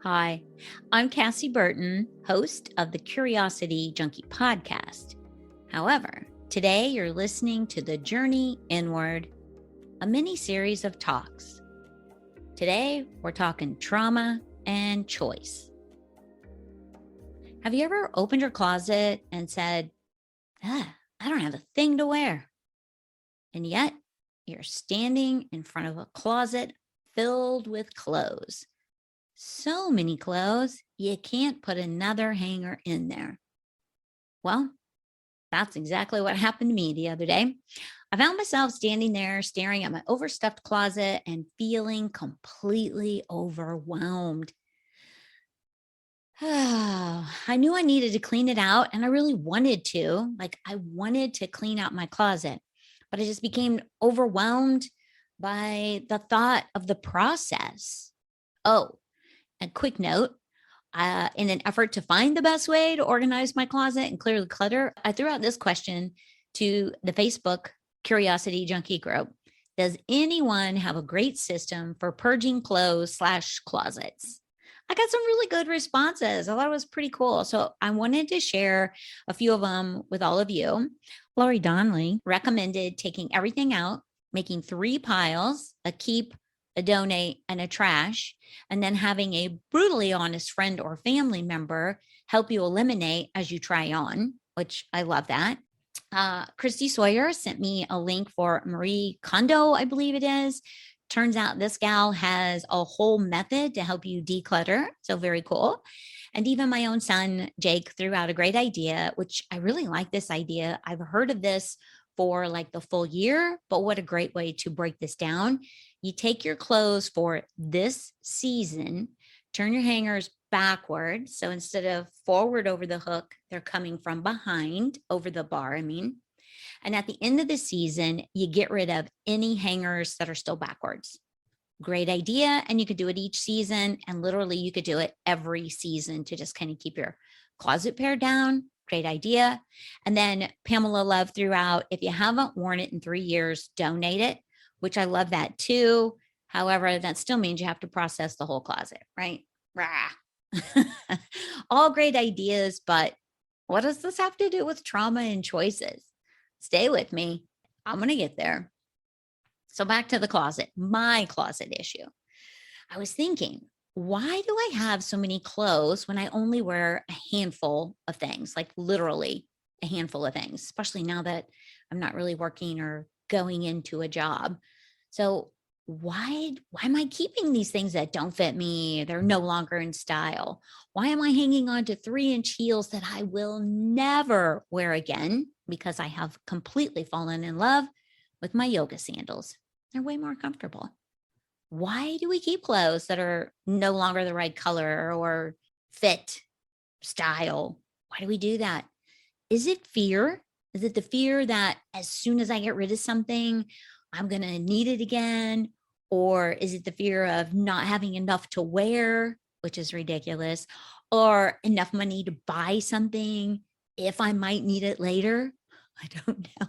Hi, I'm Cassie Burton, host of the Curiosity Junkie podcast. However, today you're listening to The Journey Inward, a mini series of talks. Today, we're talking trauma and choice. Have you ever opened your closet and said, I don't have a thing to wear? And yet, you're standing in front of a closet filled with clothes. So many clothes, you can't put another hanger in there. Well, that's exactly what happened to me the other day. I found myself standing there staring at my overstuffed closet and feeling completely overwhelmed. I knew I needed to clean it out and I really wanted to. I wanted to clean out my closet, but I just became overwhelmed by the thought of the process. Oh, a quick note, in an effort to find the best way to organize my closet and clear the clutter, I threw out this question to the Facebook Curiosity Junkie group. Does anyone have a great system for purging clothes slash closets? I got some really good responses. I thought it was pretty cool. So I wanted to share a few of them with all of you. Lori Donnelly recommended taking everything out, making 3 piles, a keep, a donate, and a trash, and then having a brutally honest friend or family member help you eliminate as you try on, which I love that. Christy Sawyer sent me a link for Marie Kondo, I believe it is. Turns out this gal has a whole method to help you declutter. So very cool. And even my own son, Jake, threw out a great idea, which I really like this idea. I've heard of this for like the full year, but what a great way to break this down. You take your clothes for this season, turn your hangers backward. So instead of forward over the hook, they're coming from behind over the bar, And at the end of the season, you get rid of any hangers that are still backwards. Great idea. And you could do it each season. And literally, you could do it every season to just kind of keep your closet pared down. Great idea. And then Pamela Love threw out, if you haven't worn it in 3 years, donate it, which I love that too. However, that still means you have to process the whole closet, right? Rah. All great ideas, but what does this have to do with trauma and choices? Stay with me. I'm going to get there. So back to the closet, my closet issue. I was thinking, why do I have so many clothes when I only wear a handful of things, like literally a handful of things, especially now that I'm not really working or going into a job. So why am I keeping these things that don't fit me? They're no longer in style. Why am I hanging on to 3-inch heels that I will never wear again because I have completely fallen in love with my yoga sandals? They're way more comfortable. Why do we keep clothes that are no longer the right color or fit, style? Why do we do that? Is it fear? Is it the fear that as soon as I get rid of something, I'm going to need it again? Or is it the fear of not having enough to wear, which is ridiculous, or enough money to buy something if I might need it later? I don't know.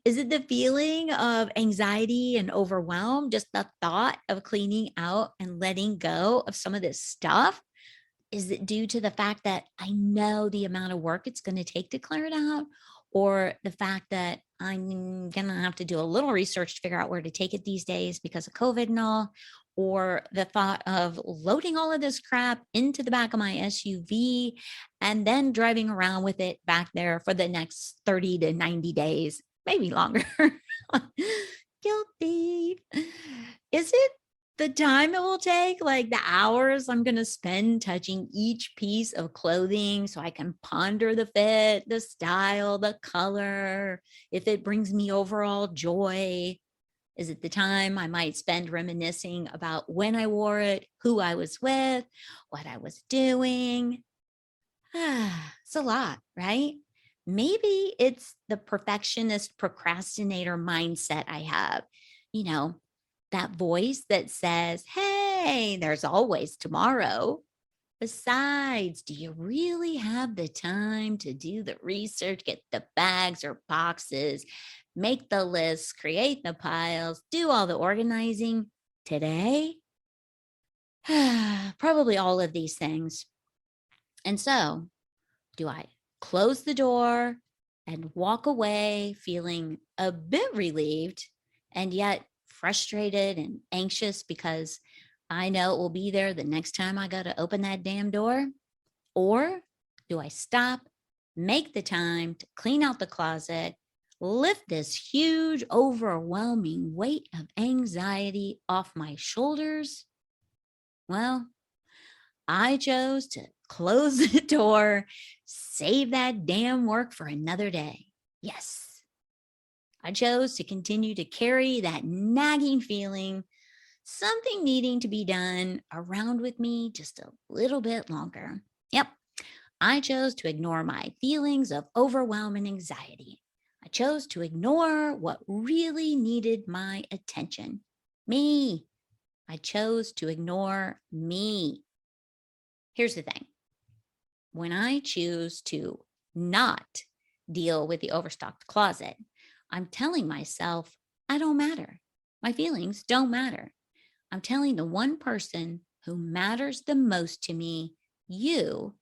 Is it the feeling of anxiety and overwhelm? Just the thought of cleaning out and letting go of some of this stuff? Is it due to the fact that I know the amount of work it's going to take to clear it out? Or the fact that I'm going to have to do a little research to figure out where to take it these days because of COVID and all? Or the thought of loading all of this crap into the back of my SUV and then driving around with it back there for the next 30 to 90 days, maybe longer. Guilty. Is it the time it will take, like the hours I'm going to spend touching each piece of clothing so I can ponder the fit, the style, the color, if it brings me overall joy? Is it the time I might spend reminiscing about when I wore it, who I was with, what I was doing? It's a lot, right? Maybe it's the perfectionist procrastinator mindset I have. You know, that voice that says, hey, there's always tomorrow. Besides, do you really have the time to do the research, get the bags or boxes, make the lists, create the piles, do all the organizing today? Probably all of these things. And so, do I close the door and walk away feeling a bit relieved and yet frustrated and anxious because I know it will be there the next time I go to open that damn door? Or do I stop, make the time to clean out the closet, lift this huge, overwhelming weight of anxiety off my shoulders? Well, I chose to close the door, save that damn work for another day. Yes, I chose to continue to carry that nagging feeling, something needing to be done around with me just a little bit longer. Yep, I chose to ignore my feelings of overwhelm and anxiety. I chose to ignore what really needed my attention. Me. I chose to ignore me. Here's the thing, when I choose to not deal with the overstocked closet, I'm telling myself I don't matter. My feelings don't matter. I'm telling the one person who matters the most to me, you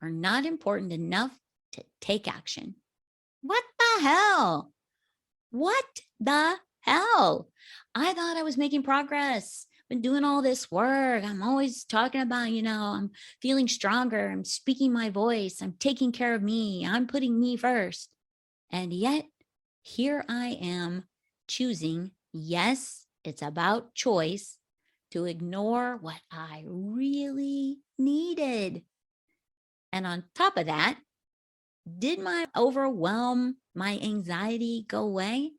are not important enough to take action. What the hell? What the hell? I thought I was making progress. Been doing all this work. I'm always talking about, I'm feeling stronger. I'm speaking my voice. I'm taking care of me. I'm putting me first. And yet, here I am choosing, yes, it's about choice, to ignore what I really needed. And on top of that, did my overwhelm, my anxiety go away?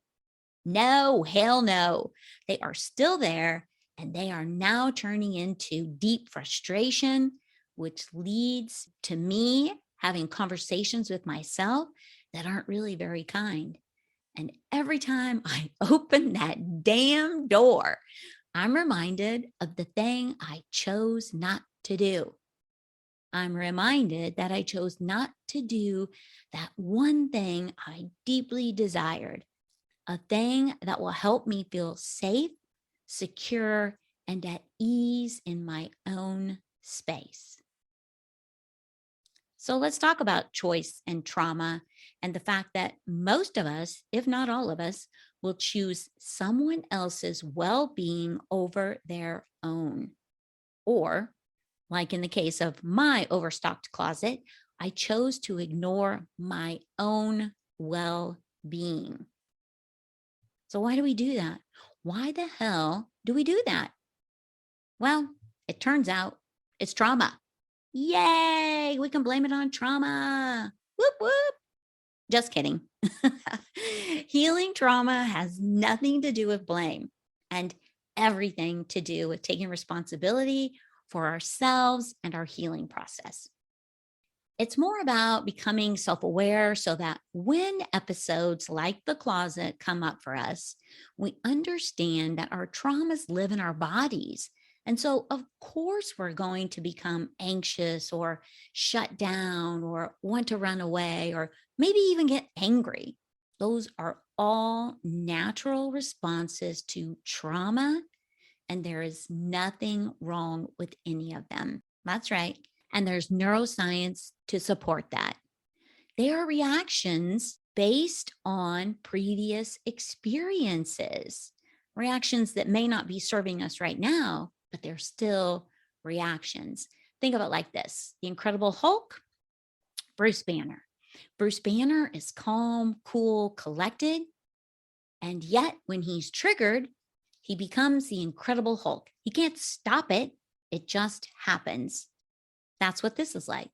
No, hell no. They are still there and they are now turning into deep frustration, which leads to me having conversations with myself that aren't really very kind. And every time I open that damn door, I'm reminded of the thing I chose not to do. I'm reminded that I chose not to do that one thing I deeply desired, a thing that will help me feel safe, secure, and at ease in my own space. So let's talk about choice and trauma and the fact that most of us, if not all of us, will choose someone else's well being over their own. Or, like in the case of my overstocked closet, I chose to ignore my own well being. So, why do we do that? Why the hell do we do that? Well, it turns out it's trauma. Yay! We can blame it on trauma. Whoop, whoop. Just kidding. Healing trauma has nothing to do with blame and everything to do with taking responsibility for ourselves and our healing process. It's more about becoming self aware so that when episodes like the closet come up for us, we understand that our traumas live in our bodies. And so, of course, we're going to become anxious or shut down or want to run away or maybe even get angry. Those are all natural responses to trauma, and there is nothing wrong with any of them. That's right. And there's neuroscience to support that. They are reactions based on previous experiences, reactions that may not be serving us right now, but they're still reactions. Think of it like this: the Incredible Hulk, Bruce Banner. Bruce Banner is calm, cool, collected. And yet, when he's triggered, he becomes the Incredible Hulk. He can't stop it, it just happens. That's what this is like.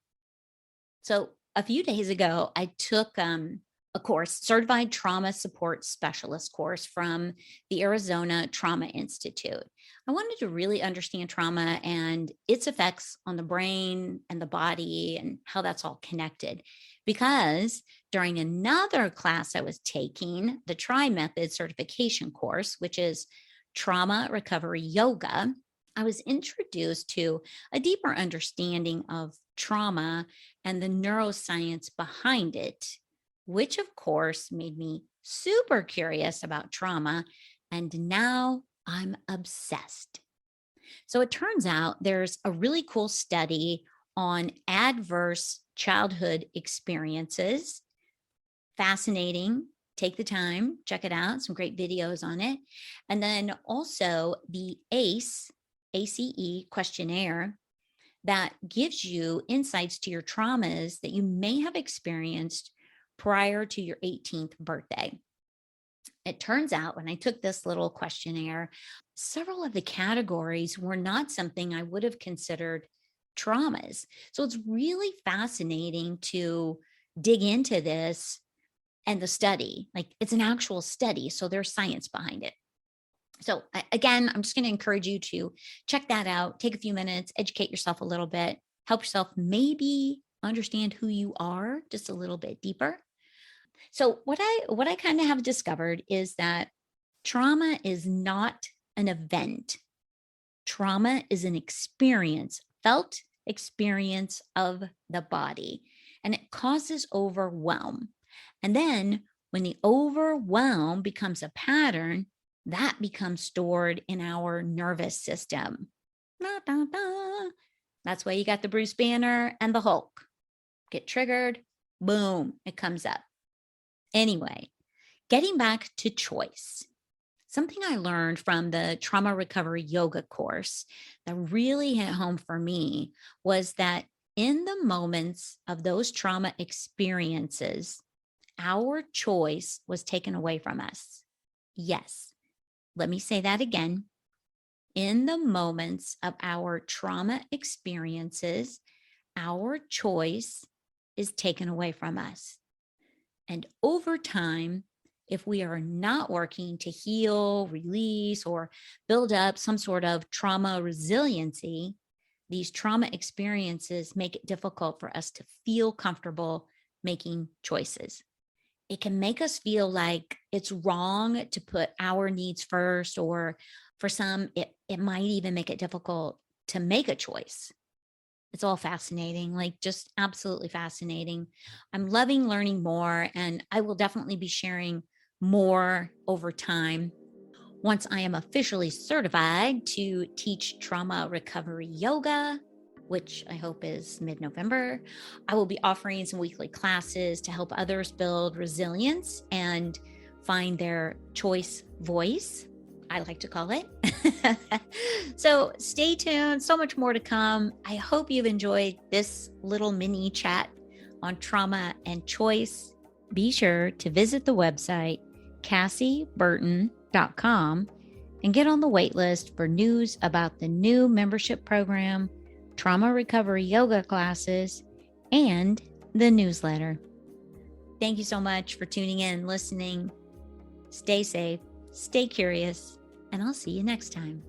So a few days ago, I took a course, certified trauma support specialist course from the Arizona Trauma Institute. I wanted to really understand trauma and its effects on the brain and the body and how that's all connected. Because during another class I was taking, the Tri Method certification course, which is trauma recovery yoga, I was introduced to a deeper understanding of trauma and the neuroscience behind it, which of course made me super curious about trauma. And now I'm obsessed. So it turns out there's a really cool study on adverse childhood experiences. Fascinating. Take the time, check it out. Some great videos on it. And then also the ACE questionnaire that gives you insights to your traumas that you may have experienced prior to your 18th birthday. It turns out when I took this little questionnaire, several of the categories were not something I would have considered traumas. So it's really fascinating to dig into this and the study. Like, it's an actual study, so there's science behind it. So again, I'm just going to encourage you to check that out, take a few minutes, educate yourself a little bit, help yourself maybe understand who you are just a little bit deeper. So what I kind of have discovered is that trauma is not an event. Trauma is an experience, felt experience of the body, and it causes overwhelm. And then when the overwhelm becomes a pattern, that becomes stored in our nervous system. Da, da, da. That's why you got the Bruce Banner and the Hulk. Get triggered, boom, it comes up. Anyway, getting back to choice. Something I learned from the trauma recovery yoga course that really hit home for me was that in the moments of those trauma experiences, our choice was taken away from us. Yes, let me say that again. In the moments of our trauma experiences, our choice is taken away from us. And over time, if we are not working to heal, release, or build up some sort of trauma resiliency, these trauma experiences make it difficult for us to feel comfortable making choices. It can make us feel like it's wrong to put our needs first, or for some, it might even make it difficult to make a choice. It's all fascinating, like just absolutely fascinating. I'm loving learning more, and I will definitely be sharing more over time. Once I am officially certified to teach trauma recovery yoga, which I hope is mid-November, I will be offering some weekly classes to help others build resilience and find their choice voice, I like to call it. So stay tuned. So much more to come. I hope you've enjoyed this little mini chat on trauma and choice. Be sure to visit the website cassieburton.com and get on the wait list for news about the new membership program, trauma recovery yoga classes, and the newsletter. Thank you so much for tuning in, listening. Stay safe, stay curious, and I'll see you next time.